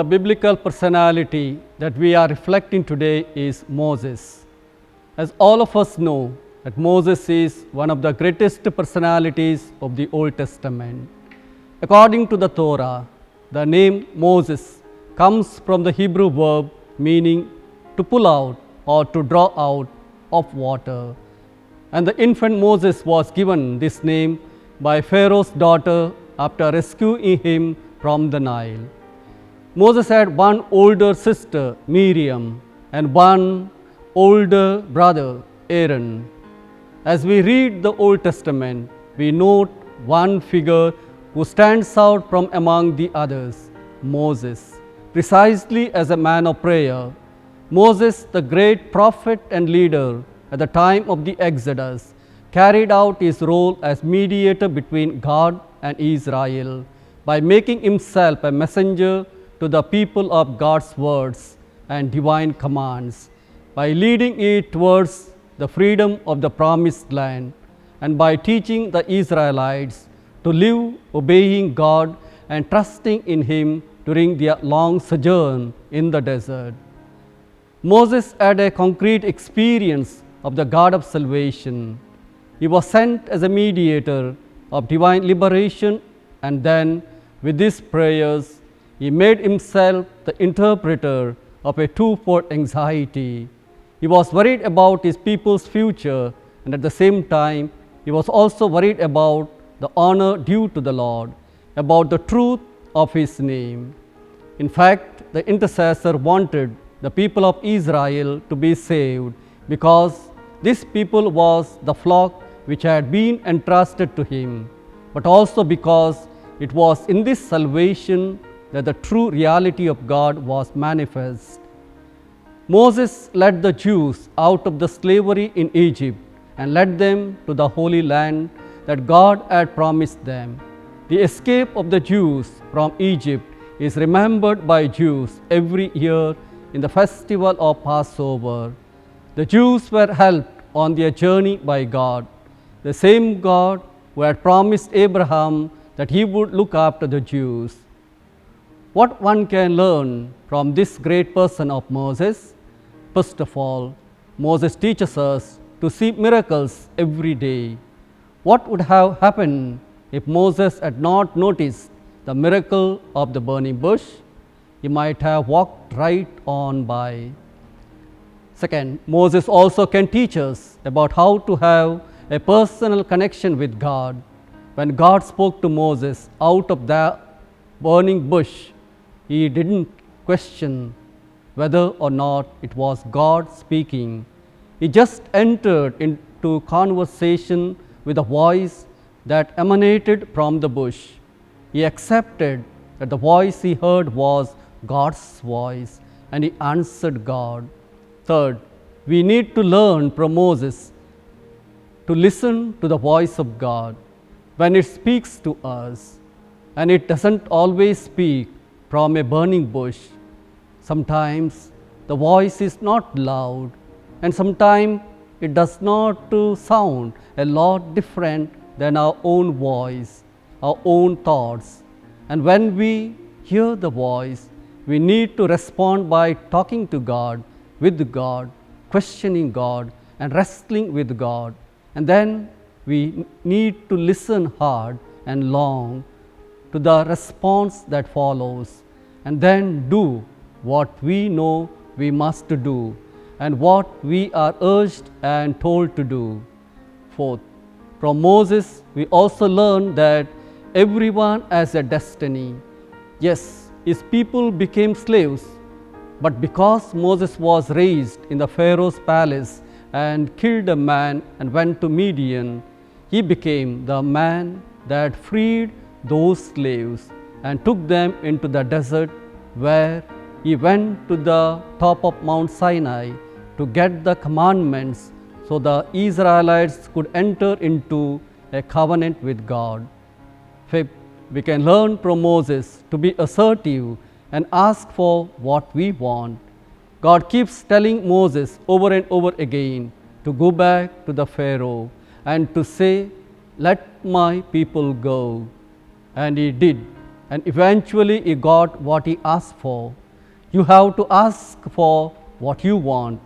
the biblical personality that we are reflecting today is Moses. As all of us know, that Moses is one of the greatest personalities of the Old Testament. According to the Torah, the name Moses comes from the Hebrew verb meaning to pull out or to draw out of water. And the infant Moses was given this name by Pharaoh's daughter after rescuing him from the Nile. Moses had one older sister, Miriam, and one older brother, Aaron. As we read the Old Testament, we note one figure who stands out from among the others, Moses, precisely as a man of prayer. Moses, the great prophet and leader at the time of the Exodus, carried out his role as mediator between God and Israel by making himself a messenger to the people of God's words and divine commands, by leading it towards the freedom of the promised land, and by teaching the Israelites to live obeying God and trusting in Him during their long sojourn in the desert. Moses had a concrete experience of the God of salvation. He was sent as a mediator of divine liberation, and then with these prayers, he made himself the interpreter of a twofold anxiety. He was worried about his people's future, and at the same time, he was also worried about the honor due to the Lord, about the truth of his name. In fact, the intercessor wanted the people of Israel to be saved because this people was the flock which had been entrusted to him, but also because it was in this salvation that the true reality of God was manifest. Moses led the Jews out of the slavery in Egypt and led them to the Holy Land that God had promised them. The escape of the Jews from Egypt is remembered by Jews every year in the festival of Passover. The Jews were helped on their journey by God, the same God who had promised Abraham that he would look after the Jews. What one can learn from this great person of Moses? First of all, Moses teaches us to see miracles every day. What would have happened if Moses had not noticed the miracle of the burning bush? He might have walked right on by. Second, Moses also can teach us about how to have a personal connection with God. When God spoke to Moses out of the burning bush, he didn't question whether or not it was God speaking. He just entered into conversation with a voice that emanated from the bush. He accepted that the voice he heard was God's voice, and he answered God. Third, we need to learn from Moses to listen to the voice of God when it speaks to us, and it doesn't always speak from a burning bush. Sometimes the voice is not loud, and sometimes it does not sound a lot different than our own voice, our own thoughts. And when we hear the voice, we need to respond by talking to God, with God, questioning God, and wrestling with God. And then we need to listen hard and long to the response that follows, and then do what we know we must do and what we are urged and told to do. Fourth, from Moses we also learn that everyone has a destiny. Yes, his people became slaves, but because Moses was raised in the Pharaoh's palace and killed a man and went to Midian, he became the man that freed those slaves and took them into the desert, where he went to the top of Mount Sinai to get the commandments so the Israelites could enter into a covenant with God. Fifth, we can learn from Moses to be assertive and ask for what we want. God keeps telling Moses over and over again to go back to the Pharaoh and to say, "Let my people go." And he did. and eventually he got what he asked for. You have to ask for what you want.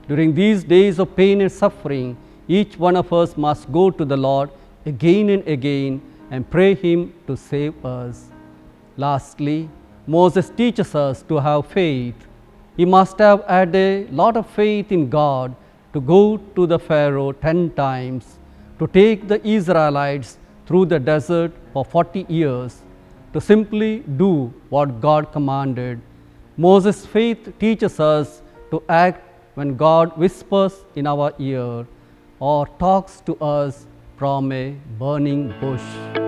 During these days of pain and suffering, each one of us must go to the Lord again and again and pray Him to save us. Lastly, Moses teaches us to have faith. He must have had a lot of faith in God to go to the Pharaoh 10 times, to take the Israelites through the desert for 40 years, to simply do what God commanded. Moses' faith teaches us to act when God whispers in our ear or talks to us from a burning bush.